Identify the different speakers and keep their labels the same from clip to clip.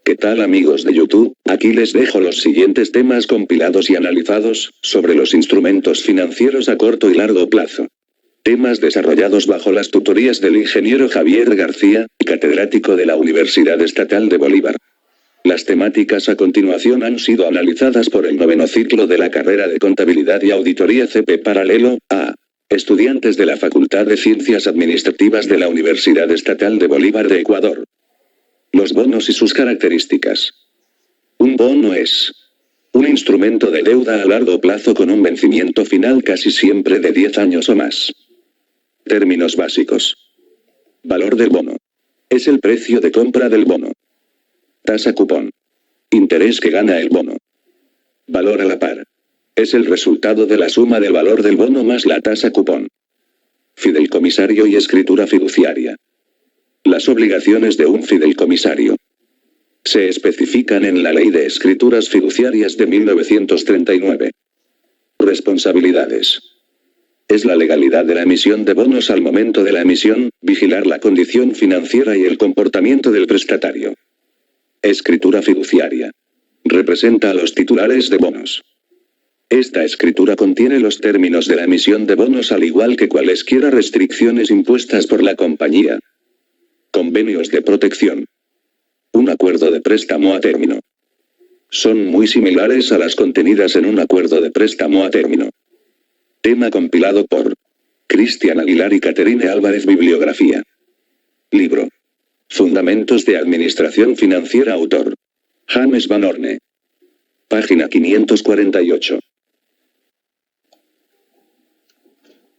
Speaker 1: ¿Qué tal amigos de YouTube? Aquí les dejo los siguientes temas compilados y analizados, sobre los instrumentos financieros a corto y largo plazo. Temas desarrollados bajo las tutorías del ingeniero Javier García, catedrático de la Universidad Estatal de Bolívar. Las temáticas a continuación han sido analizadas por el 9º ciclo de la carrera de Contabilidad y Auditoría CP Paralelo, A. Estudiantes de la Facultad de Ciencias Administrativas de la Universidad Estatal de Bolívar de Ecuador. Los bonos y sus características. Un bono es un instrumento de deuda a largo plazo con un vencimiento final casi siempre de 10 años o más. Términos básicos. Valor del bono. Es el precio de compra del bono. Tasa cupón. Interés que gana el bono. Valor a la par. Es el resultado de la suma del valor del bono más la tasa cupón. Fideicomisario y escritura fiduciaria. Las obligaciones de un fideicomisario se especifican en la Ley de Escrituras Fiduciarias de 1939. Responsabilidades. Es la legalidad de la emisión de bonos al momento de la emisión, vigilar la condición financiera y el comportamiento del prestatario. Escritura fiduciaria. Representa a los titulares de bonos. Esta escritura contiene los términos de la emisión de bonos al igual que cualesquiera restricciones impuestas por la compañía. Convenios de protección. Un acuerdo de préstamo a término. Son muy similares a las contenidas en un acuerdo de préstamo a término. Tema compilado por Cristian Aguilar y Caterine Álvarez. Bibliografía. Libro. Fundamentos de Administración Financiera. Autor. James Van Orne. Página 548.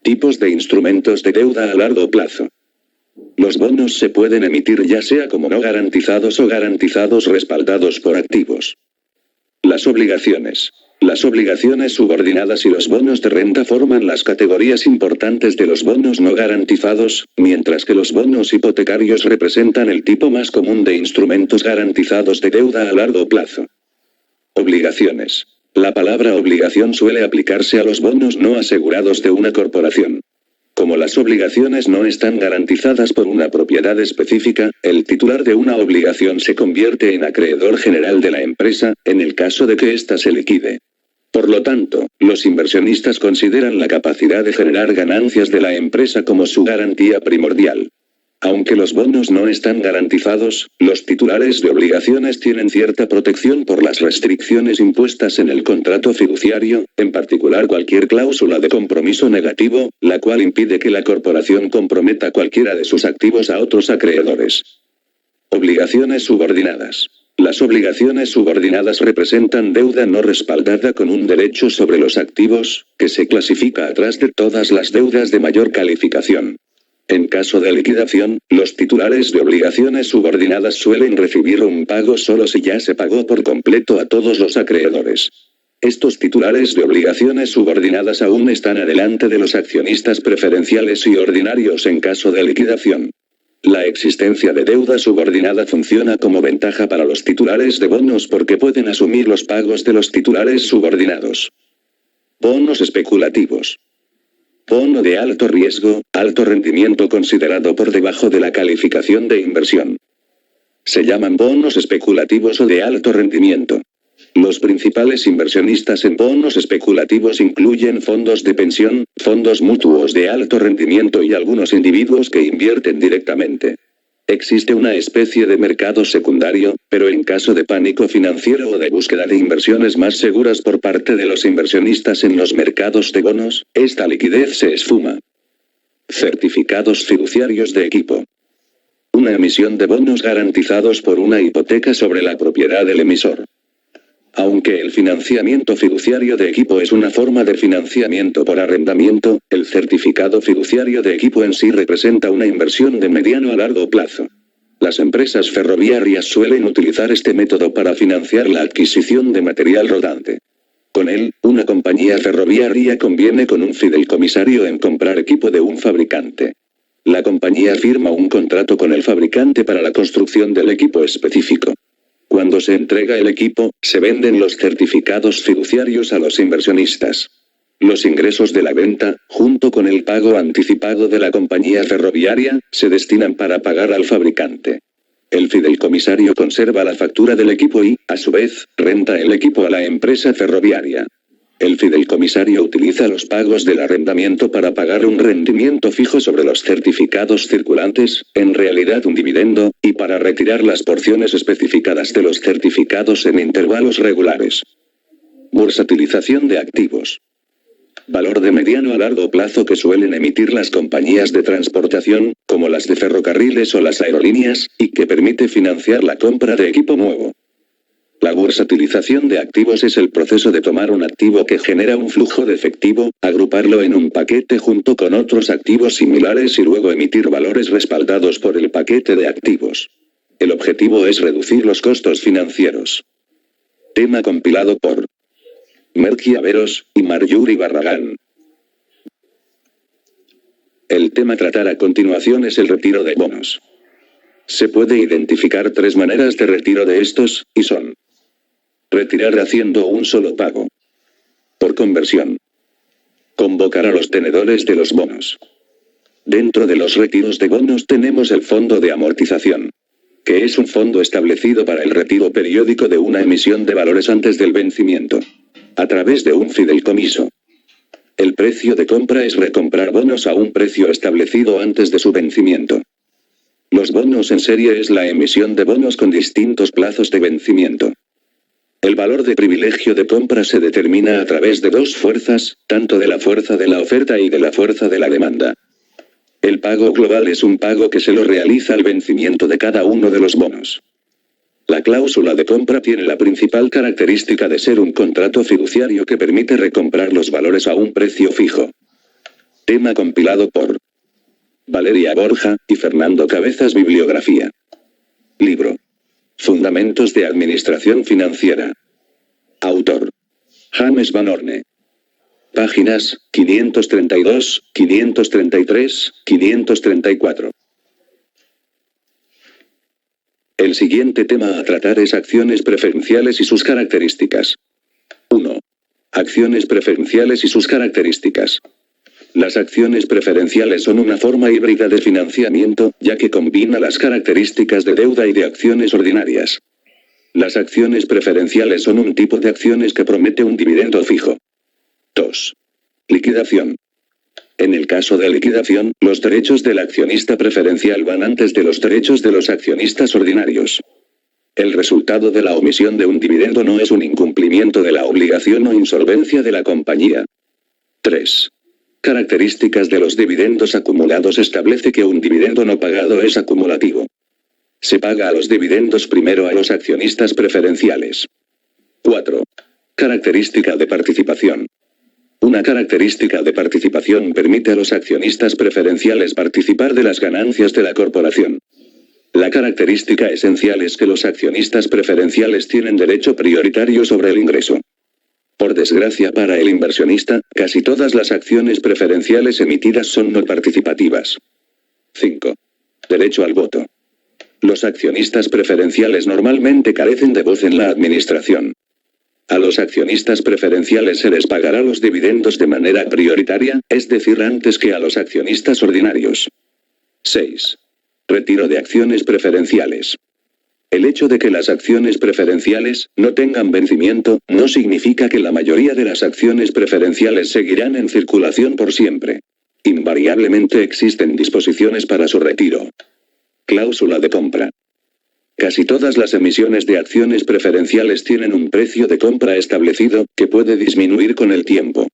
Speaker 1: Tipos de instrumentos de deuda a largo plazo. Los bonos se pueden emitir ya sea como no garantizados o garantizados respaldados por activos. Las obligaciones. Las obligaciones subordinadas y los bonos de renta forman las categorías importantes de los bonos no garantizados, mientras que los bonos hipotecarios representan el tipo más común de instrumentos garantizados de deuda a largo plazo. Obligaciones. La palabra obligación suele aplicarse a los bonos no asegurados de una corporación. Como las obligaciones no están garantizadas por una propiedad específica, el titular de una obligación se convierte en acreedor general de la empresa, en el caso de que ésta se liquide. Por lo tanto, los inversionistas consideran la capacidad de generar ganancias de la empresa como su garantía primordial. Aunque los bonos no están garantizados, los titulares de obligaciones tienen cierta protección por las restricciones impuestas en el contrato fiduciario, en particular cualquier cláusula de compromiso negativo, la cual impide que la corporación comprometa cualquiera de sus activos a otros acreedores. Obligaciones subordinadas. Las obligaciones subordinadas representan deuda no respaldada con un derecho sobre los activos, que se clasifica atrás de todas las deudas de mayor calificación. En caso de liquidación, los titulares de obligaciones subordinadas suelen recibir un pago solo si ya se pagó por completo a todos los acreedores. Estos titulares de obligaciones subordinadas aún están adelante de los accionistas preferenciales y ordinarios en caso de liquidación. La existencia de deuda subordinada funciona como ventaja para los titulares de bonos porque pueden asumir los pagos de los titulares subordinados. Bonos especulativos. Bono de alto riesgo, alto rendimiento considerado por debajo de la calificación de inversión. Se llaman bonos especulativos o de alto rendimiento. Los principales inversionistas en bonos especulativos incluyen fondos de pensión, fondos mutuos de alto rendimiento y algunos individuos que invierten directamente. Existe una especie de mercado secundario, pero en caso de pánico financiero o de búsqueda de inversiones más seguras por parte de los inversionistas en los mercados de bonos, esta liquidez se esfuma. Certificados fiduciarios de equipo. Una emisión de bonos garantizados por una hipoteca sobre la propiedad del emisor. Aunque el financiamiento fiduciario de equipo es una forma de financiamiento por arrendamiento, el certificado fiduciario de equipo en sí representa una inversión de mediano a largo plazo. Las empresas ferroviarias suelen utilizar este método para financiar la adquisición de material rodante. Con él, una compañía ferroviaria conviene con un fideicomisario en comprar equipo de un fabricante. La compañía firma un contrato con el fabricante para la construcción del equipo específico. Cuando se entrega el equipo, se venden los certificados fiduciarios a los inversionistas. Los ingresos de la venta, junto con el pago anticipado de la compañía ferroviaria, se destinan para pagar al fabricante. El fideicomisario conserva la factura del equipo y, a su vez, renta el equipo a la empresa ferroviaria. El fideicomisario utiliza los pagos del arrendamiento para pagar un rendimiento fijo sobre los certificados circulantes, en realidad un dividendo, y para retirar las porciones especificadas de los certificados en intervalos regulares. Bursatilización de activos. Valor de mediano a largo plazo que suelen emitir las compañías de transportación, como las de ferrocarriles o las aerolíneas, y que permite financiar la compra de equipo nuevo. La bursatilización de activos es el proceso de tomar un activo que genera un flujo de efectivo, agruparlo en un paquete junto con otros activos similares y luego emitir valores respaldados por el paquete de activos. El objetivo es reducir los costos financieros. Tema compilado por Merky Averos y Marjorie Barragán. El tema a tratar a continuación es el retiro de bonos. Se puede identificar 3 maneras de retiro de estos, y son: retirar haciendo un solo pago. Por conversión. Convocar a los tenedores de los bonos. Dentro de los retiros de bonos tenemos el fondo de amortización, que es un fondo establecido para el retiro periódico de una emisión de valores antes del vencimiento, a través de un fideicomiso. El precio de compra es recomprar bonos a un precio establecido antes de su vencimiento. Los bonos en serie es la emisión de bonos con distintos plazos de vencimiento. El valor de privilegio de compra se determina a través de 2 fuerzas, tanto de la fuerza de la oferta y de la fuerza de la demanda. El pago global es un pago que se lo realiza al vencimiento de cada uno de los bonos. La cláusula de compra tiene la principal característica de ser un contrato fiduciario que permite recomprar los valores a un precio fijo. Tema compilado por Valeria Borja y Fernando Cabezas. Bibliografía. Libro Fundamentos de Administración Financiera. Autor James Van Orne. Páginas 532, 533, 534. El siguiente tema a tratar es acciones preferenciales y sus características. 1. Acciones preferenciales y sus características. Las acciones preferenciales son una forma híbrida de financiamiento, ya que combina las características de deuda y de acciones ordinarias. Las acciones preferenciales son un tipo de acciones que promete un dividendo fijo. 2. Liquidación. En el caso de liquidación, los derechos del accionista preferencial van antes de los derechos de los accionistas ordinarios. El resultado de la omisión de un dividendo no es un incumplimiento de la obligación o insolvencia de la compañía. 3. Características de los dividendos acumulados. Establece que un dividendo no pagado es acumulativo. Se paga a los dividendos primero a los accionistas preferenciales. 4. Característica de participación. Una característica de participación permite a los accionistas preferenciales participar de las ganancias de la corporación. La característica esencial es que los accionistas preferenciales tienen derecho prioritario sobre el ingreso. Por desgracia para el inversionista, casi todas las acciones preferenciales emitidas son no participativas. 5. Derecho al voto. Los accionistas preferenciales normalmente carecen de voz en la administración. A los accionistas preferenciales se les pagará los dividendos de manera prioritaria, es decir, antes que a los accionistas ordinarios. 6. Retiro de acciones preferenciales. El hecho de que las acciones preferenciales no tengan vencimiento, no significa que la mayoría de las acciones preferenciales seguirán en circulación por siempre. Invariablemente existen disposiciones para su retiro. Cláusula de compra. Casi todas las emisiones de acciones preferenciales tienen un precio de compra establecido, que puede disminuir con el tiempo.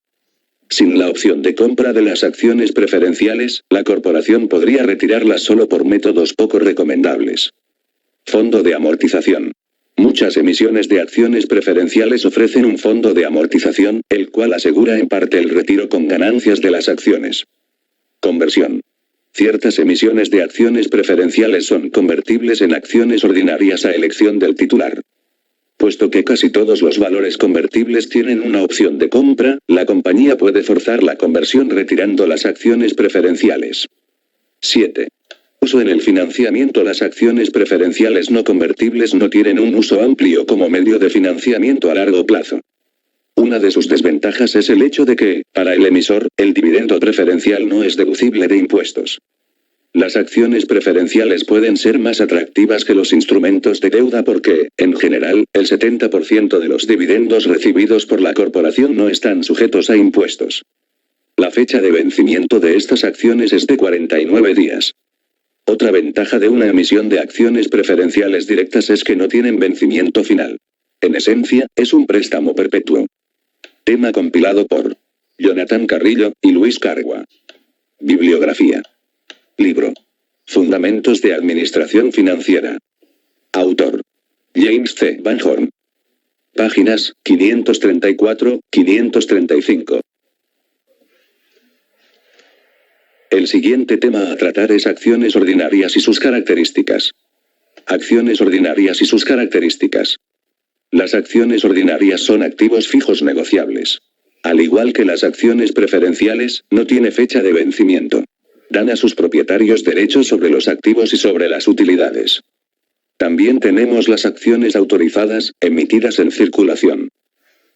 Speaker 1: Sin la opción de compra de las acciones preferenciales, la corporación podría retirarlas solo por métodos poco recomendables. Fondo de amortización. Muchas emisiones de acciones preferenciales ofrecen un fondo de amortización, el cual asegura en parte el retiro con ganancias de las acciones. Conversión. Ciertas emisiones de acciones preferenciales son convertibles en acciones ordinarias a elección del titular. Puesto que casi todos los valores convertibles tienen una opción de compra, la compañía puede forzar la conversión retirando las acciones preferenciales. 7. Uso en el financiamiento. Las acciones preferenciales no convertibles no tienen un uso amplio como medio de financiamiento a largo plazo. Una de sus desventajas es el hecho de que, para el emisor, el dividendo preferencial no es deducible de impuestos. Las acciones preferenciales pueden ser más atractivas que los instrumentos de deuda porque, en general, el 70% de los dividendos recibidos por la corporación no están sujetos a impuestos. La fecha de vencimiento de estas acciones es de 49 días. Otra ventaja de una emisión de acciones preferenciales directas es que no tienen vencimiento final. En esencia, es un préstamo perpetuo. Tema compilado por Jonathan Carrillo y Luis Cargua. Bibliografía. Libro. Fundamentos de Administración Financiera. Autor. James C. Van Horn. Páginas 534-535. El siguiente tema a tratar es acciones ordinarias y sus características. Acciones ordinarias y sus características. Las acciones ordinarias son activos fijos negociables. Al igual que las acciones preferenciales, no tiene fecha de vencimiento. Dan a sus propietarios derechos sobre los activos y sobre las utilidades. También tenemos las acciones autorizadas, emitidas en circulación.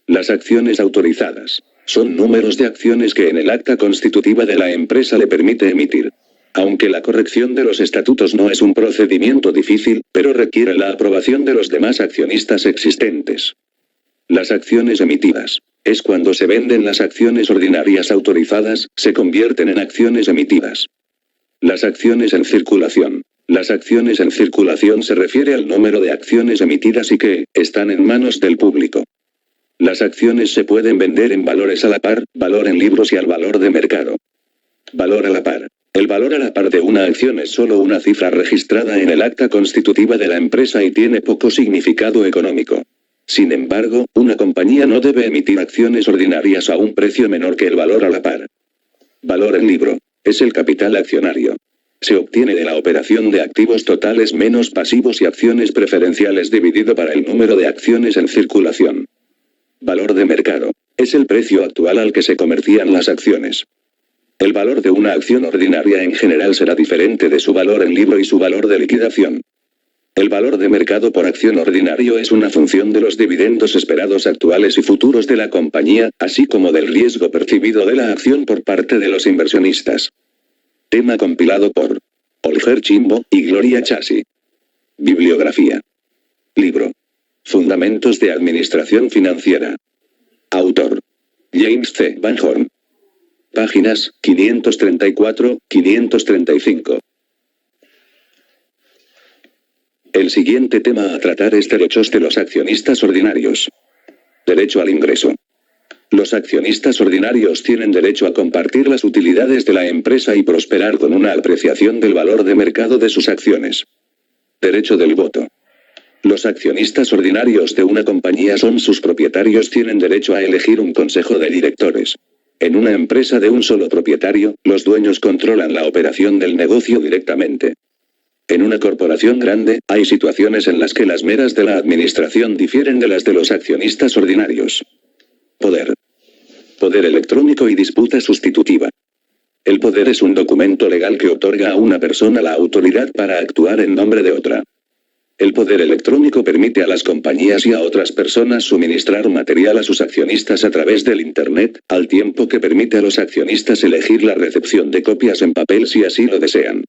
Speaker 1: Las acciones autorizadas son números de acciones que en el acta constitutiva de la empresa le permite emitir. Aunque la corrección de los estatutos no es un procedimiento difícil, pero requiere la aprobación de los demás accionistas existentes. Las acciones emitidas. Es cuando se venden las acciones ordinarias autorizadas, se convierten en acciones emitidas. Las acciones en circulación. Las acciones en circulación se refiere al número de acciones emitidas y que están en manos del público. Las acciones se pueden vender en valores a la par, valor en libros y al valor de mercado. Valor a la par. El valor a la par de una acción es solo una cifra registrada en el acta constitutiva de la empresa y tiene poco significado económico. Sin embargo, una compañía no debe emitir acciones ordinarias a un precio menor que el valor a la par. Valor en libro. Es el capital accionario. Se obtiene de la operación de activos totales menos pasivos y acciones preferenciales dividido para el número de acciones en circulación. Valor de mercado. Es el precio actual al que se comercian las acciones. El valor de una acción ordinaria en general será diferente de su valor en libro y su valor de liquidación. El valor de mercado por acción ordinario es una función de los dividendos esperados actuales y futuros de la compañía, así como del riesgo percibido de la acción por parte de los inversionistas. Tema compilado por Oliver Chimbo y Gloria Chassi. Bibliografía. Libro. Fundamentos de Administración Financiera. Autor. James C. Van Horn. Páginas 534-535. El siguiente tema a tratar es derechos de los accionistas ordinarios. Derecho al ingreso. Los accionistas ordinarios tienen derecho a compartir las utilidades de la empresa y prosperar con una apreciación del valor de mercado de sus acciones. Derecho del voto. Los accionistas ordinarios de una compañía son sus propietarios, tienen derecho a elegir un consejo de directores. En una empresa de un solo propietario, los dueños controlan la operación del negocio directamente. En una corporación grande, hay situaciones en las que las meras de la administración difieren de las de los accionistas ordinarios. Poder. Poder electrónico y disputa sustitutiva. El poder es un documento legal que otorga a una persona la autoridad para actuar en nombre de otra. El poder electrónico permite a las compañías y a otras personas suministrar material a sus accionistas a través del Internet, al tiempo que permite a los accionistas elegir la recepción de copias en papel si así lo desean.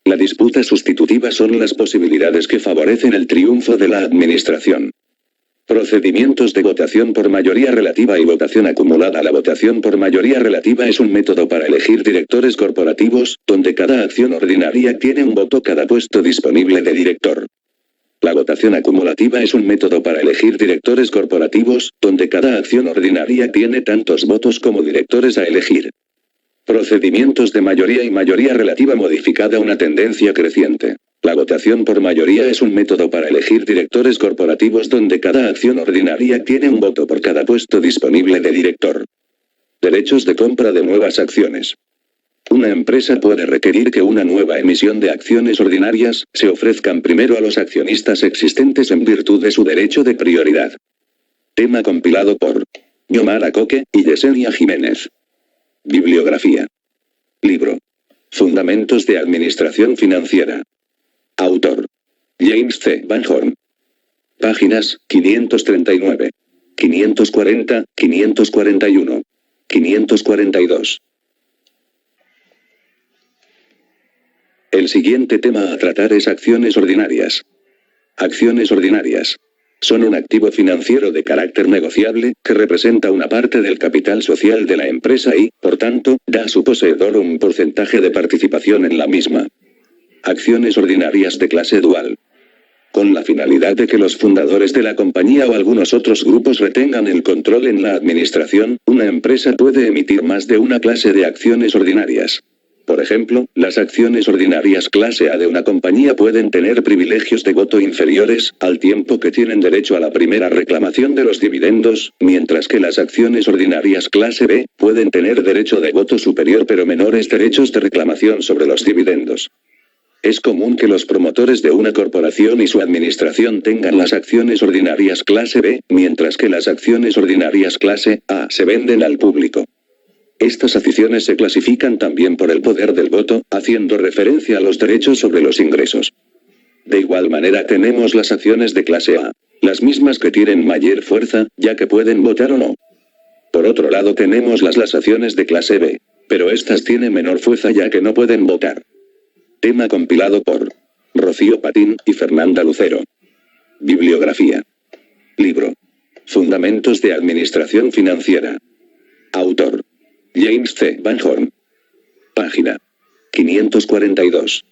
Speaker 1: La disputa sustitutiva son las posibilidades que favorecen el triunfo de la administración. Procedimientos de votación por mayoría relativa y votación acumulada. La votación por mayoría relativa es un método para elegir directores corporativos, donde cada acción ordinaria tiene un voto cada puesto disponible de director. La votación acumulativa es un método para elegir directores corporativos, donde cada acción ordinaria tiene tantos votos como directores a elegir. Procedimientos de mayoría y mayoría relativa modificada. Una tendencia creciente. La votación por mayoría es un método para elegir directores corporativos donde cada acción ordinaria tiene un voto por cada puesto disponible de director. Derechos de compra de nuevas acciones. Una empresa puede requerir que una nueva emisión de acciones ordinarias se ofrezcan primero a los accionistas existentes en virtud de su derecho de prioridad. Tema compilado por Yomara Coque y Yesenia Jiménez. Bibliografía. Libro. Fundamentos de Administración Financiera. Autor. James C. Van Horn. Páginas 539, 540, 541, 542. El siguiente tema a tratar es acciones ordinarias. Acciones ordinarias. Son un activo financiero de carácter negociable, que representa una parte del capital social de la empresa y, por tanto, da a su poseedor un porcentaje de participación en la misma. Acciones ordinarias de clase dual. Con la finalidad de que los fundadores de la compañía o algunos otros grupos retengan el control en la administración, una empresa puede emitir más de una clase de acciones ordinarias. Por ejemplo, las acciones ordinarias clase A de una compañía pueden tener privilegios de voto inferiores, al tiempo que tienen derecho a la primera reclamación de los dividendos, mientras que las acciones ordinarias clase B pueden tener derecho de voto superior pero menores derechos de reclamación sobre los dividendos. Es común que los promotores de una corporación y su administración tengan las acciones ordinarias clase B, mientras que las acciones ordinarias clase A se venden al público. Estas acciones se clasifican también por el poder del voto, haciendo referencia a los derechos sobre los ingresos. De igual manera tenemos las acciones de clase A, las mismas que tienen mayor fuerza, ya que pueden votar o no. Por otro lado tenemos las acciones de clase B, pero estas tienen menor fuerza ya que no pueden votar. Tema compilado por Rocío Patín y Fernanda Lucero. Bibliografía. Libro. Fundamentos de Administración Financiera. Autor. James C. Van Horn. Página 542.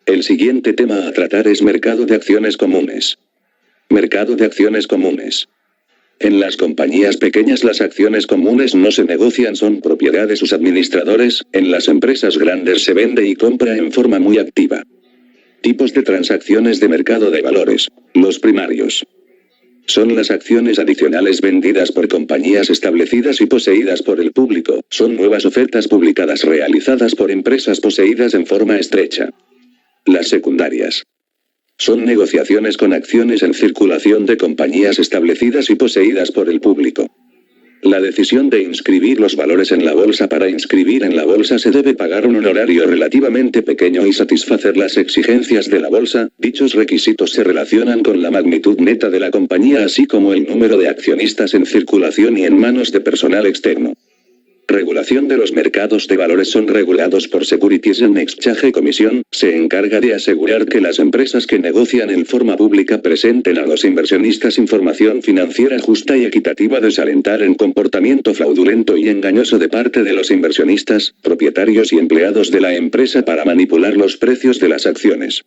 Speaker 1: El siguiente tema a tratar es mercado de acciones comunes. Mercado de acciones comunes. En las compañías pequeñas las acciones comunes no se negocian, son propiedad de sus administradores, en las empresas grandes se vende y compra en forma muy activa. Tipos de transacciones de mercado de valores. Los primarios. Son las acciones adicionales vendidas por compañías establecidas y poseídas por el público, son nuevas ofertas publicadas realizadas por empresas poseídas en forma estrecha. Las secundarias. Son negociaciones con acciones en circulación de compañías establecidas y poseídas por el público. La decisión de inscribir los valores en la bolsa. Para inscribir en la bolsa se debe pagar un honorario relativamente pequeño y satisfacer las exigencias de la bolsa. Dichos requisitos se relacionan con la magnitud neta de la compañía así como el número de accionistas en circulación y en manos de personal externo. Regulación de los mercados de valores. Son regulados por Securities and Exchange Commission, se encarga de asegurar que las empresas que negocian en forma pública presenten a los inversionistas información financiera justa y equitativa, desalentar el comportamiento fraudulento y engañoso de parte de los inversionistas, propietarios y empleados de la empresa para manipular los precios de las acciones.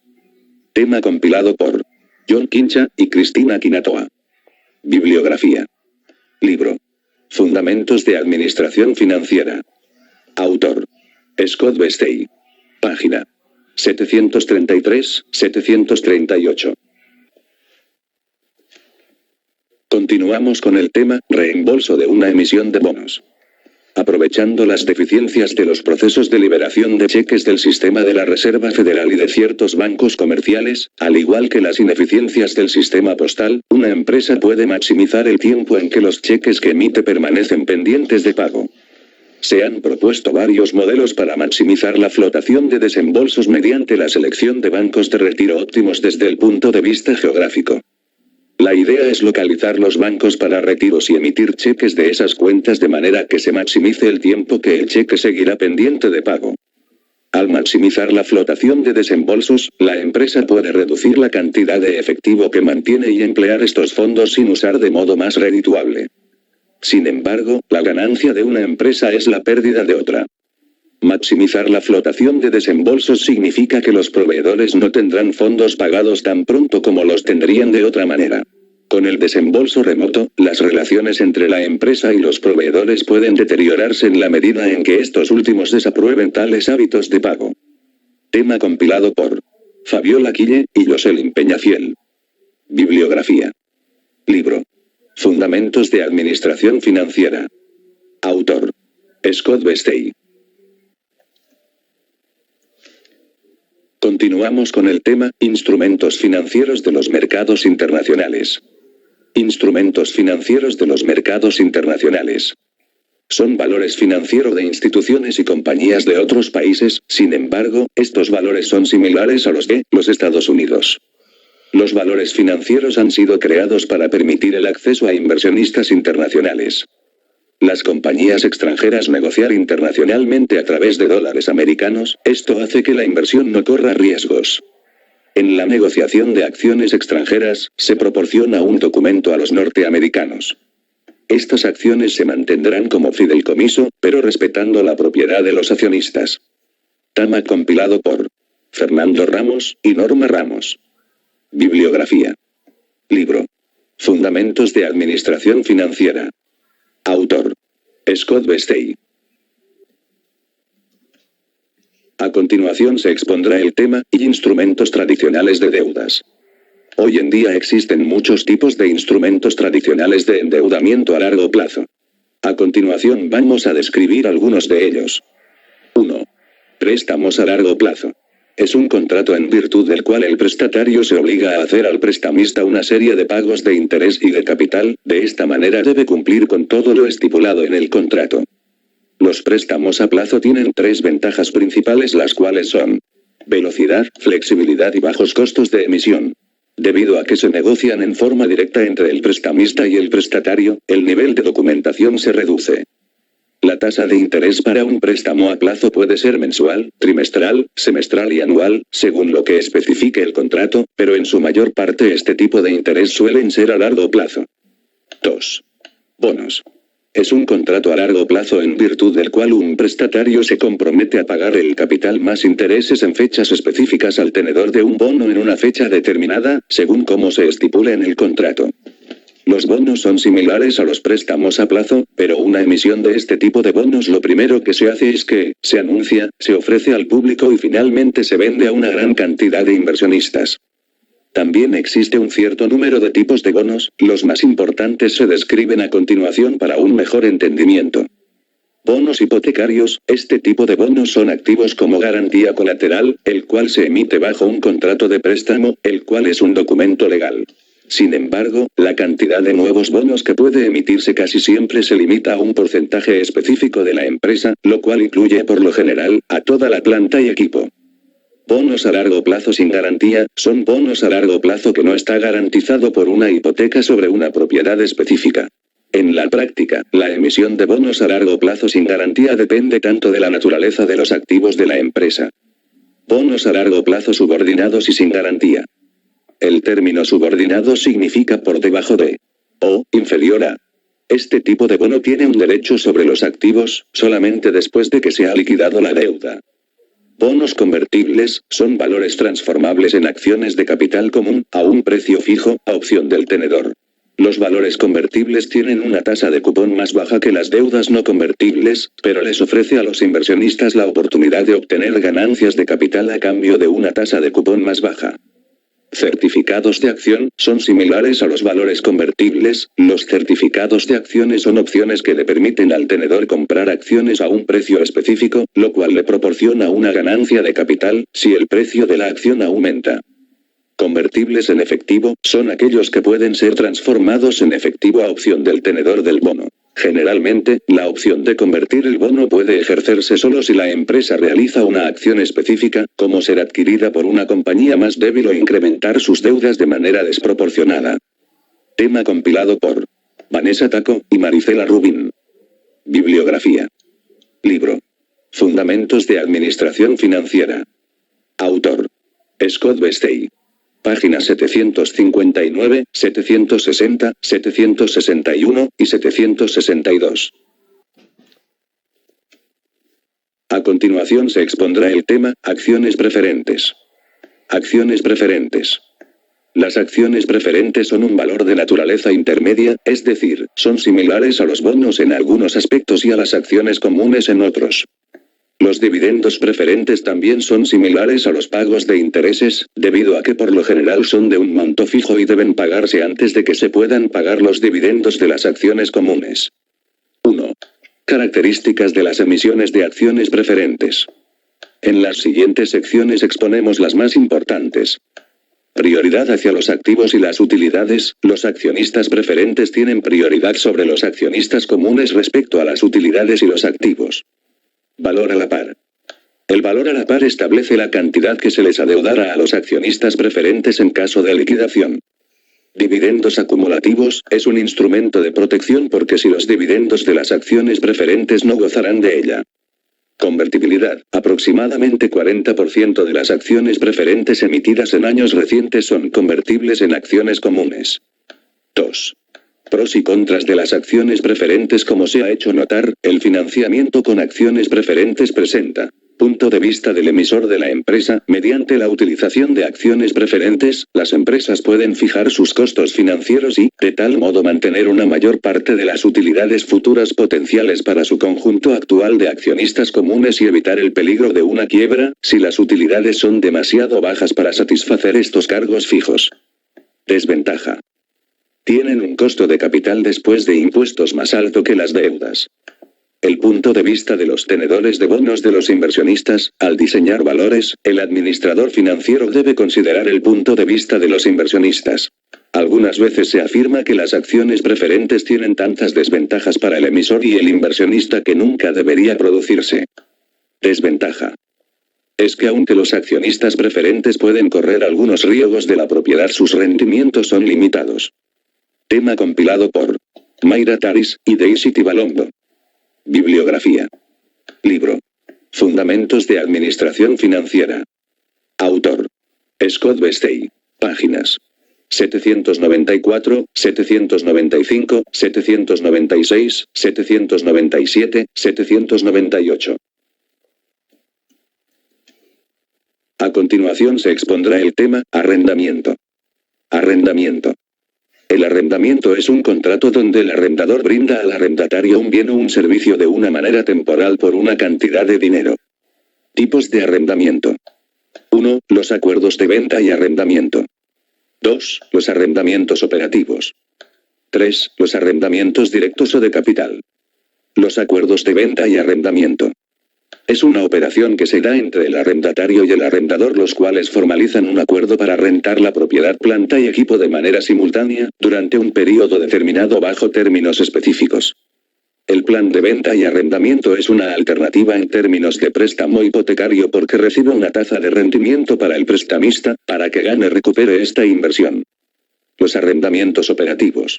Speaker 1: Tema compilado por John Quincha y Cristina Quinatoa. Bibliografía. Libro. Fundamentos de Administración Financiera. Autor. Scott Bestey. Página 733-738. Continuamos con el tema, reembolso de una emisión de bonos. Aprovechando las deficiencias de los procesos de liberación de cheques del sistema de la Reserva Federal y de ciertos bancos comerciales, al igual que las ineficiencias del sistema postal, una empresa puede maximizar el tiempo en que los cheques que emite permanecen pendientes de pago. Se han propuesto varios modelos para maximizar la flotación de desembolsos mediante la selección de bancos de retiro óptimos desde el punto de vista geográfico. La idea es localizar los bancos para retiros y emitir cheques de esas cuentas de manera que se maximice el tiempo que el cheque seguirá pendiente de pago. Al maximizar la flotación de desembolsos, la empresa puede reducir la cantidad de efectivo que mantiene y emplear estos fondos sin usar de modo más redituable. Sin embargo, la ganancia de una empresa es la pérdida de otra. Maximizar la flotación de desembolsos significa que los proveedores no tendrán fondos pagados tan pronto como los tendrían de otra manera. Con el desembolso remoto, las relaciones entre la empresa y los proveedores pueden deteriorarse en la medida en que estos últimos desaprueben tales hábitos de pago. Tema compilado por Fabiola Quille y Jocelyn Peñafiel. Bibliografía. Libro. Fundamentos de Administración Financiera. Autor. Scott Bestey. Continuamos con el tema, instrumentos financieros de los mercados internacionales. Instrumentos financieros de los mercados internacionales. Son valores financieros de instituciones y compañías de otros países, sin embargo, estos valores son similares a los de los Estados Unidos. Los valores financieros han sido creados para permitir el acceso a inversionistas internacionales. Las compañías extranjeras negociar internacionalmente a través de dólares americanos, esto hace que la inversión no corra riesgos. En la negociación de acciones extranjeras, se proporciona un documento a los norteamericanos. Estas acciones se mantendrán como fideicomiso, pero respetando la propiedad de los accionistas. Tama compilado por Fernando Ramos y Norma Ramos. Bibliografía. Libro. Fundamentos de Administración Financiera. Autor. Scott Bestey. A continuación se expondrá el tema y instrumentos tradicionales de deudas. Hoy en día existen muchos tipos de instrumentos tradicionales de endeudamiento a largo plazo. A continuación vamos a describir algunos de ellos. 1. Préstamos a largo plazo. Es un contrato en virtud del cual el prestatario se obliga a hacer al prestamista una serie de pagos de interés y de capital, de esta manera debe cumplir con todo lo estipulado en el contrato. Los préstamos a plazo tienen 3 ventajas principales, las cuales son velocidad, flexibilidad y bajos costos de emisión. Debido a que se negocian en forma directa entre el prestamista y el prestatario, el nivel de documentación se reduce. La tasa de interés para un préstamo a plazo puede ser mensual, trimestral, semestral y anual, según lo que especifique el contrato, pero en su mayor parte este tipo de interés suelen ser a largo plazo. 2. Bonos. Es un contrato a largo plazo en virtud del cual un prestatario se compromete a pagar el capital más intereses en fechas específicas al tenedor de un bono en una fecha determinada, según como se estipule en el contrato. Los bonos son similares a los préstamos a plazo, pero una emisión de este tipo de bonos lo primero que se hace es que se anuncia, se ofrece al público y finalmente se vende a una gran cantidad de inversionistas. También existe un cierto número de tipos de bonos, los más importantes se describen a continuación para un mejor entendimiento. Bonos hipotecarios, este tipo de bonos son activos como garantía colateral, el cual se emite bajo un contrato de préstamo, el cual es un documento legal. Sin embargo, la cantidad de nuevos bonos que puede emitirse casi siempre se limita a un porcentaje específico de la empresa, lo cual incluye por lo general, a toda la planta y equipo. Bonos a largo plazo sin garantía, son bonos a largo plazo que no está garantizado por una hipoteca sobre una propiedad específica. En la práctica, la emisión de bonos a largo plazo sin garantía depende tanto de la naturaleza de los activos de la empresa. Bonos a largo plazo subordinados y sin garantía. El término subordinado significa por debajo de o inferior a. Este tipo de bono tiene un derecho sobre los activos, solamente después de que se ha liquidado la deuda. Bonos convertibles, son valores transformables en acciones de capital común, a un precio fijo, a opción del tenedor. Los valores convertibles tienen una tasa de cupón más baja que las deudas no convertibles, pero les ofrece a los inversionistas la oportunidad de obtener ganancias de capital a cambio de una tasa de cupón más baja. Certificados de acción, son similares a los valores convertibles, los certificados de acciones son opciones que le permiten al tenedor comprar acciones a un precio específico, lo cual le proporciona una ganancia de capital, si el precio de la acción aumenta. Convertibles en efectivo, son aquellos que pueden ser transformados en efectivo a opción del tenedor del bono. Generalmente, la opción de convertir el bono puede ejercerse solo si la empresa realiza una acción específica, como ser adquirida por una compañía más débil o incrementar sus deudas de manera desproporcionada. Tema compilado por Vanessa Taco y Maricela Rubin. Bibliografía. Libro. Fundamentos de Administración Financiera. Autor. Scott Bestey. Páginas 759, 760, 761 y 762. A continuación se expondrá el tema, acciones preferentes. Acciones preferentes. Las acciones preferentes son un valor de naturaleza intermedia, es decir, son similares a los bonos en algunos aspectos y a las acciones comunes en otros. Los dividendos preferentes también son similares a los pagos de intereses, debido a que por lo general son de un monto fijo y deben pagarse antes de que se puedan pagar los dividendos de las acciones comunes. 1. Características de las emisiones de acciones preferentes. En las siguientes secciones exponemos las más importantes. Prioridad hacia los activos y las utilidades. Los accionistas preferentes tienen prioridad sobre los accionistas comunes respecto a las utilidades y los activos. Valor a la par. El valor a la par establece la cantidad que se les adeudará a los accionistas preferentes en caso de liquidación. Dividendos acumulativos, es un instrumento de protección porque si los dividendos de las acciones preferentes no gozarán de ella. Convertibilidad, aproximadamente 40% de las acciones preferentes emitidas en años recientes son convertibles en acciones comunes. 2. Pros y contras de las acciones preferentes. Como se ha hecho notar, el financiamiento con acciones preferentes presenta punto de vista del emisor de la empresa. Mediante la utilización de acciones preferentes, las empresas pueden fijar sus costos financieros y, de tal modo, mantener una mayor parte de las utilidades futuras potenciales para su conjunto actual de accionistas comunes y evitar el peligro de una quiebra, si las utilidades son demasiado bajas para satisfacer estos cargos fijos. Desventaja. Tienen un costo de capital después de impuestos más alto que las deudas. El punto de vista de los tenedores de bonos de los inversionistas. Al diseñar valores, el administrador financiero debe considerar el punto de vista de los inversionistas. Algunas veces se afirma que las acciones preferentes tienen tantas desventajas para el emisor y el inversionista que nunca debería producirse. Desventaja. Es que aunque los accionistas preferentes pueden correr algunos riesgos de la propiedad, sus rendimientos son limitados. Tema compilado por Mayra Taris y Daisy Tibalombo. Bibliografía. Libro. Fundamentos de Administración Financiera. Autor. Scott Bestey. Páginas 794, 795, 796, 797, 798. A continuación se expondrá el tema, arrendamiento. Arrendamiento. El arrendamiento es un contrato donde el arrendador brinda al arrendatario un bien o un servicio de una manera temporal por una cantidad de dinero. Tipos de arrendamiento. 1. Los acuerdos de venta y arrendamiento. 2. Los arrendamientos operativos. 3. Los arrendamientos directos o de capital. Los acuerdos de venta y arrendamiento. Es una operación que se da entre el arrendatario y el arrendador, los cuales formalizan un acuerdo para rentar la propiedad, planta y equipo de manera simultánea, durante un periodo determinado bajo términos específicos. El plan de venta y arrendamiento es una alternativa en términos de préstamo hipotecario porque recibe una tasa de rendimiento para el prestamista, para que gane recupere esta inversión. Los arrendamientos operativos.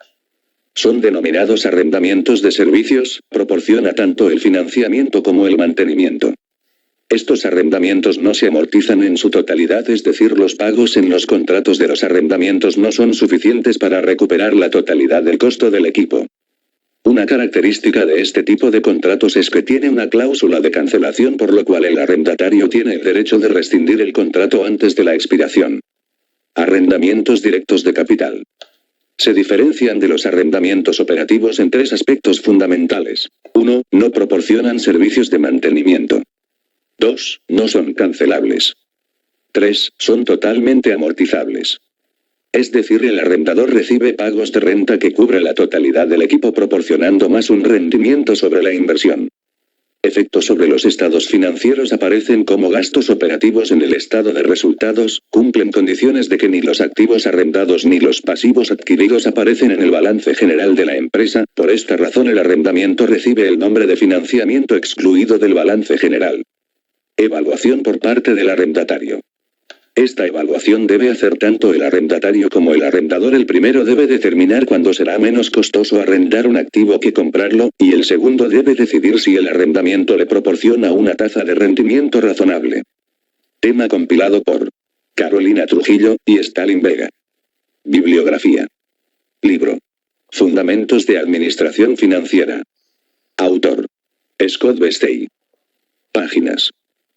Speaker 1: Son denominados arrendamientos de servicios, proporciona tanto el financiamiento como el mantenimiento. Estos arrendamientos no se amortizan en su totalidad, es decir, los pagos en los contratos de los arrendamientos no son suficientes para recuperar la totalidad del costo del equipo. Una característica de este tipo de contratos es que tiene una cláusula de cancelación, por lo cual el arrendatario tiene el derecho de rescindir el contrato antes de la expiración. Arrendamientos directos de capital. Se diferencian de los arrendamientos operativos en tres aspectos fundamentales. 1. No proporcionan servicios de mantenimiento. 2. No son cancelables. 3. Son totalmente amortizables. Es decir, el arrendador recibe pagos de renta que cubre la totalidad del equipo, proporcionando más un rendimiento sobre la inversión. Efectos sobre los estados financieros. Aparecen como gastos operativos en el estado de resultados, cumplen condiciones de que ni los activos arrendados ni los pasivos adquiridos aparecen en el balance general de la empresa. Por esta razón el arrendamiento recibe el nombre de financiamiento excluido del balance general. Evaluación por parte del arrendatario. Esta evaluación debe hacer tanto el arrendatario como el arrendador. El primero debe determinar cuándo será menos costoso arrendar un activo que comprarlo, y el segundo debe decidir si el arrendamiento le proporciona una tasa de rendimiento razonable. Tema compilado por Carolina Trujillo y Stalin Vega. Bibliografía. Libro. Fundamentos de Administración Financiera. Autor. Scott Bestey. Páginas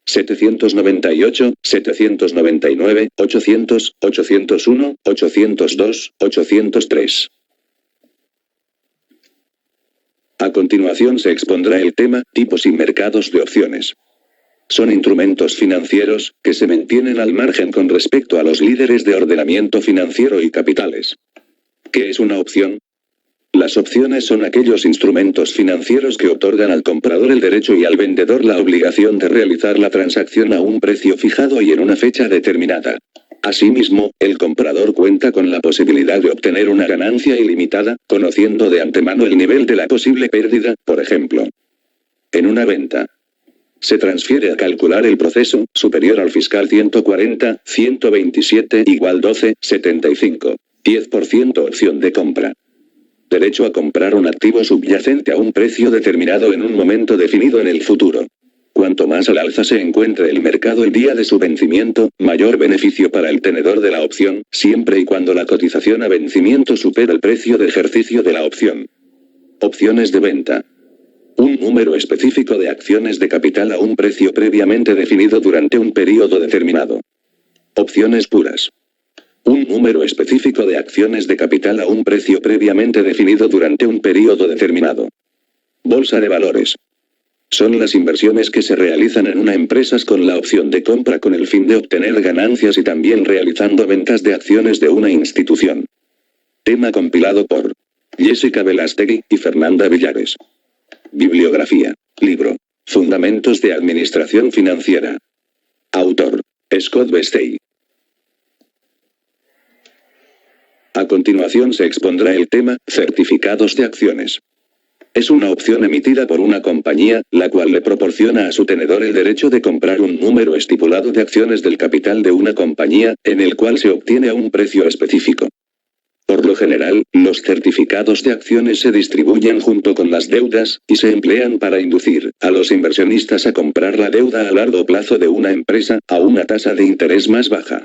Speaker 1: 798, 799, 800, 801, 802, 803. A continuación se expondrá el tema, tipos y mercados de opciones. Son instrumentos financieros, que se mantienen al margen con respecto a los líderes de ordenamiento financiero y capitales. ¿Qué es una opción? Las opciones son aquellos instrumentos financieros que otorgan al comprador el derecho y al vendedor la obligación de realizar la transacción a un precio fijado y en una fecha determinada. Asimismo, el comprador cuenta con la posibilidad de obtener una ganancia ilimitada, conociendo de antemano el nivel de la posible pérdida. Por ejemplo, en una venta, se transfiere a calcular el proceso, superior al fiscal 140, 127 = 12, 75. 10% opción de compra. Derecho a comprar un activo subyacente a un precio determinado en un momento definido en el futuro. Cuanto más al alza se encuentre el mercado el día de su vencimiento, mayor beneficio para el tenedor de la opción, siempre y cuando la cotización a vencimiento supera el precio de ejercicio de la opción. Opciones de venta. Un número específico de acciones de capital a un precio previamente definido durante un periodo determinado. Opciones puras. Un número específico de acciones de capital a un precio previamente definido durante un periodo determinado. Bolsa de valores. Son las inversiones que se realizan en una empresa con la opción de compra con el fin de obtener ganancias y también realizando ventas de acciones de una institución. Tema compilado por Jessica Velastegui y Fernanda Villares. Bibliografía. Libro. Fundamentos de Administración Financiera. Autor. Scott Bestey. A continuación se expondrá el tema, certificados de acciones. Es una opción emitida por una compañía, la cual le proporciona a su tenedor el derecho de comprar un número estipulado de acciones del capital de una compañía, en el cual se obtiene a un precio específico. Por lo general, los certificados de acciones se distribuyen junto con las deudas, y se emplean para inducir a los inversionistas a comprar la deuda a largo plazo de una empresa, a una tasa de interés más baja.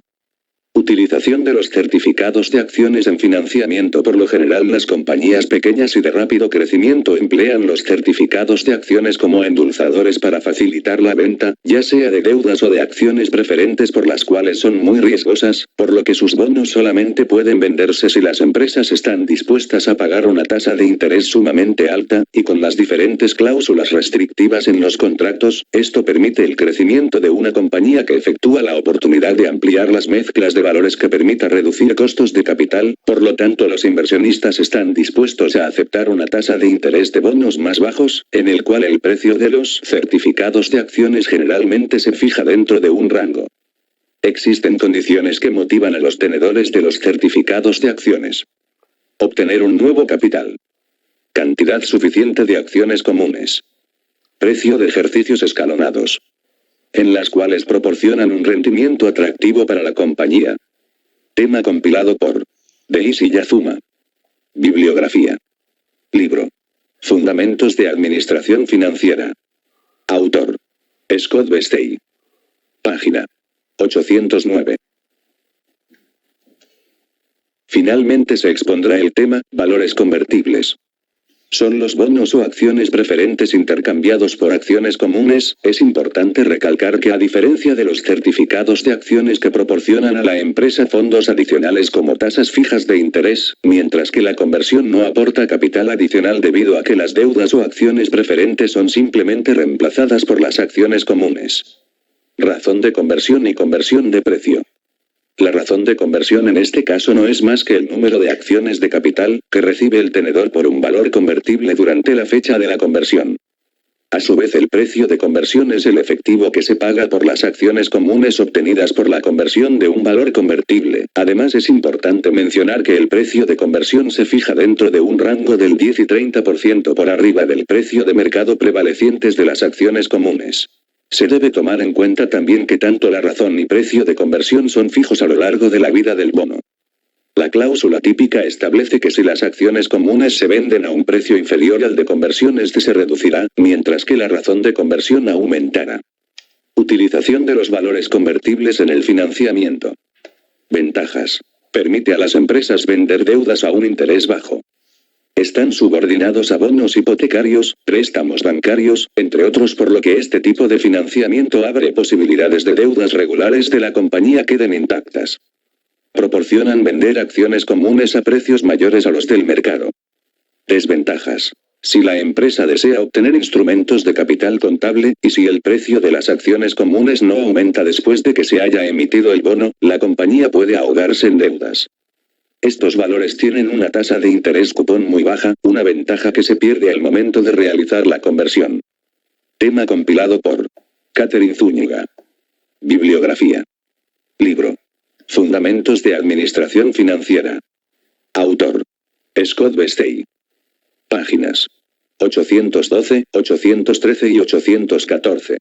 Speaker 1: Utilización de los certificados de acciones en financiamiento. Por lo general las compañías pequeñas y de rápido crecimiento emplean los certificados de acciones como endulzadores para facilitar la venta, ya sea de deudas o de acciones preferentes por las cuales son muy riesgosas, por lo que sus bonos solamente pueden venderse si las empresas están dispuestas a pagar una tasa de interés sumamente alta, y con las diferentes cláusulas restrictivas en los contratos, esto permite el crecimiento de una compañía que efectúa la oportunidad de ampliar las mezclas de valores que permita reducir costos de capital, por lo tanto los inversionistas están dispuestos a aceptar una tasa de interés de bonos más bajos, en el cual el precio de los certificados de acciones generalmente se fija dentro de un rango. Existen condiciones que motivan a los tenedores de los certificados de acciones. Obtener un nuevo capital. Cantidad suficiente de acciones comunes. Precio de ejercicios escalonados, en las cuales proporcionan un rendimiento atractivo para la compañía. Tema compilado por Daisy Yazuma. Bibliografía. Libro. Fundamentos de Administración Financiera. Autor. Scott Bestey. Página 809. Finalmente se expondrá el tema, valores convertibles. Son los bonos o acciones preferentes intercambiados por acciones comunes. Es importante recalcar que a diferencia de los certificados de acciones que proporcionan a la empresa fondos adicionales como tasas fijas de interés, mientras que la conversión no aporta capital adicional debido a que las deudas o acciones preferentes son simplemente reemplazadas por las acciones comunes. Razón de conversión y conversión de precio. La razón de conversión en este caso no es más que el número de acciones de capital que recibe el tenedor por un valor convertible durante la fecha de la conversión. A su vez, el precio de conversión es el efectivo que se paga por las acciones comunes obtenidas por la conversión de un valor convertible. Además, es importante mencionar que el precio de conversión se fija dentro de un rango del 10 y 30% por arriba del precio de mercado prevalecientes de las acciones comunes. Se debe tomar en cuenta también que tanto la razón y precio de conversión son fijos a lo largo de la vida del bono. La cláusula típica establece que si las acciones comunes se venden a un precio inferior al de conversión, este se reducirá, mientras que la razón de conversión aumentará. Utilización de los valores convertibles en el financiamiento. Ventajas. Permite a las empresas vender deudas a un interés bajo. Están subordinados a bonos hipotecarios, préstamos bancarios, entre otros, por lo que este tipo de financiamiento abre posibilidades de deudas regulares de la compañía queden intactas. Proporcionan vender acciones comunes a precios mayores a los del mercado. Desventajas. Si la empresa desea obtener instrumentos de capital contable, y si el precio de las acciones comunes no aumenta después de que se haya emitido el bono, la compañía puede ahogarse en deudas. Estos valores tienen una tasa de interés cupón muy baja, una ventaja que se pierde al momento de realizar la conversión. Tema compilado por Catherine Zúñiga. Bibliografía. Libro. Fundamentos de Administración Financiera. Autor. Scott Bestey. Páginas 812, 813 y 814.